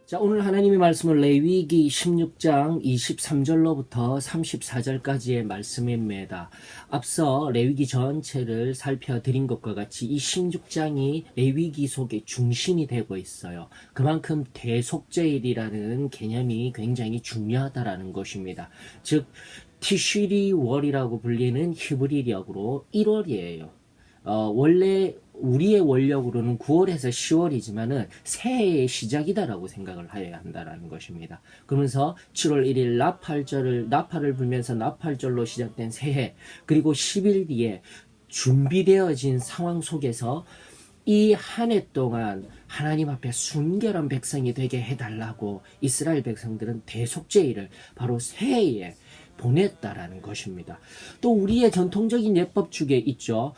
자, 오늘 하나님의 말씀은 레위기 16장 23절로부터 34절까지의 말씀입니다. 앞서 레위기 전체를 살펴드린 것과 같이 이 16장이 레위기 속의 중심이 되고 있어요. 그만큼 대속죄일이라는 개념이 굉장히 중요하다라는 것입니다. 즉 티슈리 월이라고 불리는 히브리력으로 1월이에요. 원래 우리의 원력으로는 9월에서 10월이지만은 새해의 시작이다라고 생각을 해야 한다라는 것입니다. 그러면서 7월 1일 나팔을 불면서 나팔절로 시작된 새해, 그리고 10일 뒤에 준비되어진 상황 속에서 이 한 해 동안 하나님 앞에 순결한 백성이 되게 해달라고 이스라엘 백성들은 대속죄일을 바로 새해에 보냈다라는 것입니다. 또 우리의 전통적인 예법 중에 있죠.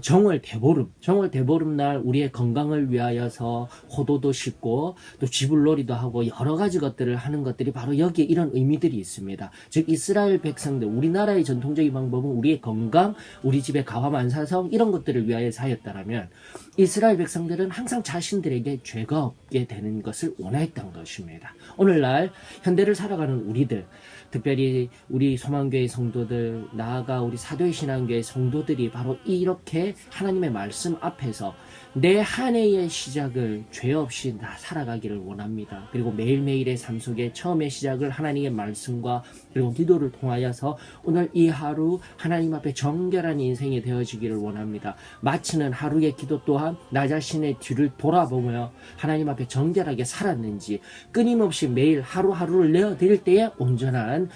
정월 대보름 날 우리의 건강을 위하여서 호도도 싣고 또 쥐불놀이도 하고 여러 가지 것들을 하는 것들이 바로 여기에 이런 의미들이 있습니다. 즉 이스라엘 백성들, 우리나라의 전통적인 방법은 우리의 건강, 우리 집의 가화만사성 이런 것들을 위하여서 하였다면 이스라엘 백성들은 항상 자신들에게 죄가 없게 되는 것을 원했던 것입니다. 오늘날 현대를 살아가는 우리들, 특별히 우리 소망교회 성도들, 나아가 우리 사도의 신앙교회 성도들이 바로 이렇게 하나님의 말씀 앞에서 내 한 해의 시작을 죄 없이 살아가기를 원합니다. 그리고 매일매일의 삶 속에 처음의 시작을 하나님의 말씀과 그리고 기도를 통하여서 오늘 이 하루 하나님 앞에 정결한 인생이 되어지기를 원합니다. 마치는 하루의 기도 또한 나 자신의 뒤를 돌아보며 하나님 앞에 정결하게 살았는지 끊임없이 매일 하루하루를 내어드릴 때에 온전한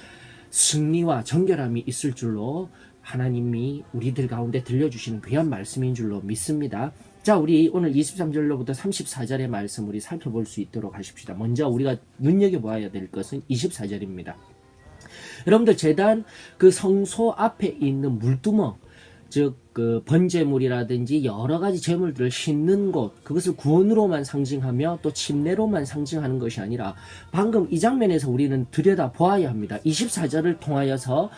승리와 정결함이 있을 줄로 하나님이 우리들 가운데 들려주시는 귀한 말씀인 줄로 믿습니다. 자, 우리 오늘 23절로부터 34절의 말씀 우리 살펴볼 수 있도록 하십시다. 먼저 우리가 눈여겨봐야 될 것은 24절입니다. 여러분들 제단 그 성소 앞에 있는 물두멍, 즉 그 번제물이라든지 여러 가지 제물들을 싣는 곳, 그것을 구원으로만 상징하며 또 침례로만 상징하는 것이 아니라 방금 이 장면에서 우리는 들여다 보아야 합니다. 24절을 통하여서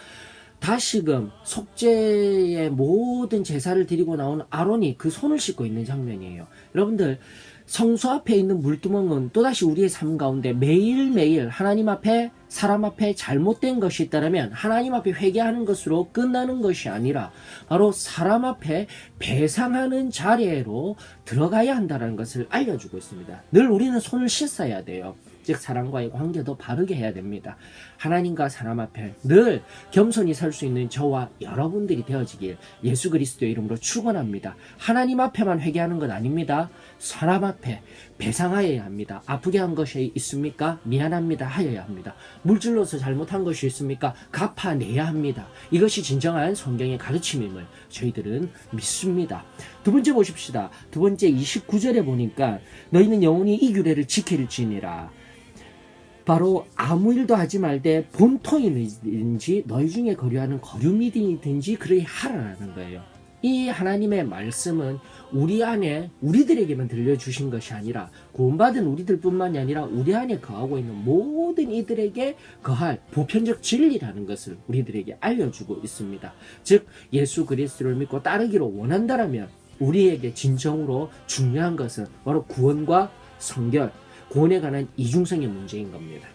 다시금 속죄의 모든 제사를 드리고 나온 아론이 그 손을 씻고 있는 장면이에요. 여러분들 성소 앞에 있는 물두멍은 또다시 우리의 삶 가운데 매일매일 하나님 앞에, 사람 앞에 잘못된 것이 있다면 하나님 앞에 회개하는 것으로 끝나는 것이 아니라 바로 사람 앞에 배상하는 자리로 들어가야 한다는 것을 알려주고 있습니다. 늘 우리는 손을 씻어야 돼요. 즉 사람과의 관계도 바르게 해야 됩니다. 하나님과 사람 앞에 늘 겸손히 설 수 있는 저와 여러분들이 되어지길 예수 그리스도의 이름으로 축원합니다. 하나님 앞에만 회개하는 건 아닙니다. 사람 앞에 배상하여야 합니다. 아프게 한 것이 있습니까? 미안합니다 하여야 합니다. 물질로서 잘못한 것이 있습니까? 갚아내야 합니다. 이것이 진정한 성경의 가르침임을 저희들은 믿습니다. 두 번째 보십시다. 두 번째 29절에 보니까 너희는 영원히 이 규례를 지킬지니라. 바로 아무 일도 하지 말되 본통이든지 너희 중에 거류하는 거류미든지 그러히 하라는 거예요. 이 하나님의 말씀은 우리 안에 우리들에게만 들려주신 것이 아니라 구원받은 우리들 뿐만이 아니라 우리 안에 거하고 있는 모든 이들에게 거할 보편적 진리라는 것을 우리들에게 알려주고 있습니다. 즉 예수 그리스도를 믿고 따르기로 원한다면 우리에게 진정으로 중요한 것은 바로 구원과 성결, 구원에 관한 이중성의 문제인 겁니다.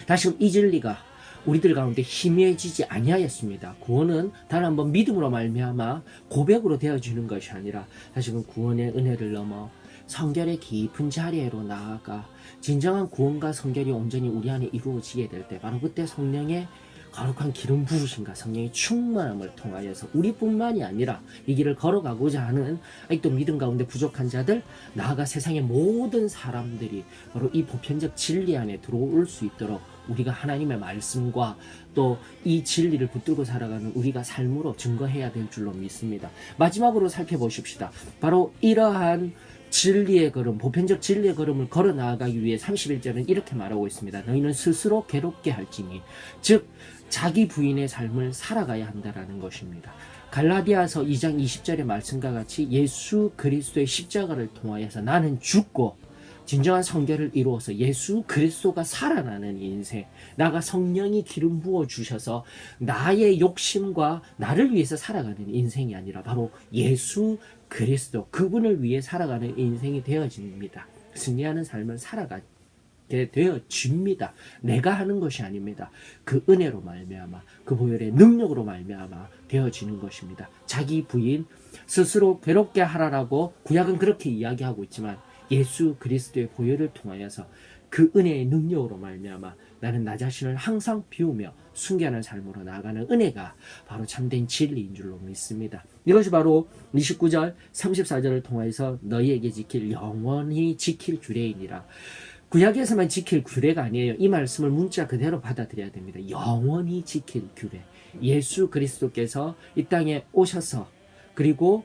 다시금 이 진리가 우리들 가운데 희미해지지 아니하였습니다. 구원은 단 한 번 믿음으로 말미암아 고백으로 되어지는 것이 아니라 다시금 구원의 은혜를 넘어 성결의 깊은 자리로 나아가 진정한 구원과 성결이 온전히 우리 안에 이루어지게 될 때 바로 그때 성령의 거룩한 기름 부으심과 성령의 충만함을 통하여서 우리뿐만이 아니라 이 길을 걸어가고자 하는 아직도 믿음 가운데 부족한 자들, 나아가 세상의 모든 사람들이 바로 이 보편적 진리 안에 들어올 수 있도록 우리가 하나님의 말씀과 또 이 진리를 붙들고 살아가는 우리가 삶으로 증거해야 될 줄로 믿습니다. 마지막으로 살펴보십시다. 바로 이러한 진리의 걸음, 보편적 진리의 걸음을 걸어 나아가기 위해 31절은 이렇게 말하고 있습니다. 너희는 스스로 괴롭게 할지니, 즉 자기 부인의 삶을 살아가야 한다라는 것입니다. 갈라디아서 2장 20절의 말씀과 같이 예수 그리스도의 십자가를 통하여서 나는 죽고 진정한 성결을 이루어서 예수 그리스도가 살아나는 인생, 나가 성령이 기름 부어 주셔서 나의 욕심과 나를 위해서 살아가는 인생이 아니라 바로 예수 그리스도, 그분을 위해 살아가는 인생이 되어집니다. 승리하는 삶을 살아가 그렇게 되어집니다. 내가 하는 것이 아닙니다. 그 은혜로 말미암아, 그 보혈의 능력으로 말미암아 되어지는 것입니다. 자기 부인 스스로 괴롭게 하라라고 구약은 그렇게 이야기하고 있지만 예수 그리스도의 보혈을 통하여서 그 은혜의 능력으로 말미암아 나는 나 자신을 항상 비우며 순결한 삶으로 나아가는 은혜가 바로 참된 진리인 줄로 믿습니다. 이것이 바로 29절 34절을 통해서 너희에게 영원히 지킬 규례이니라. 구약에서만 지킬 규례가 아니에요. 이 말씀을 문자 그대로 받아들여야 됩니다. 영원히 지킬 규례. 예수 그리스도께서 이 땅에 오셔서 그리고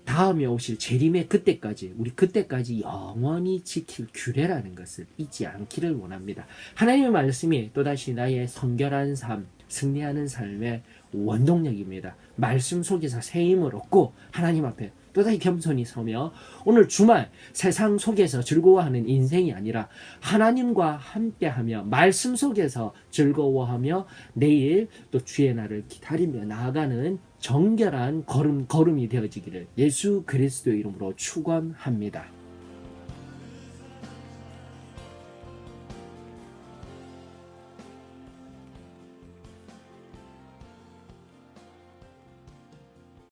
다음에 오실 재림의 그때까지, 우리 그때까지 영원히 지킬 규례라는 것을 잊지 않기를 원합니다. 하나님의 말씀이 또다시 나의 성결한 삶, 승리하는 삶의 원동력입니다. 말씀 속에서 새 힘을 얻고 하나님 앞에 또다시 겸손히 서며 오늘 주말 세상 속에서 즐거워하는 인생이 아니라 하나님과 함께하며 말씀 속에서 즐거워하며 내일 또 주의 날을 기다리며 나아가는 정결한 걸음이 되어지기를 예수 그리스도의 이름으로 축원합니다.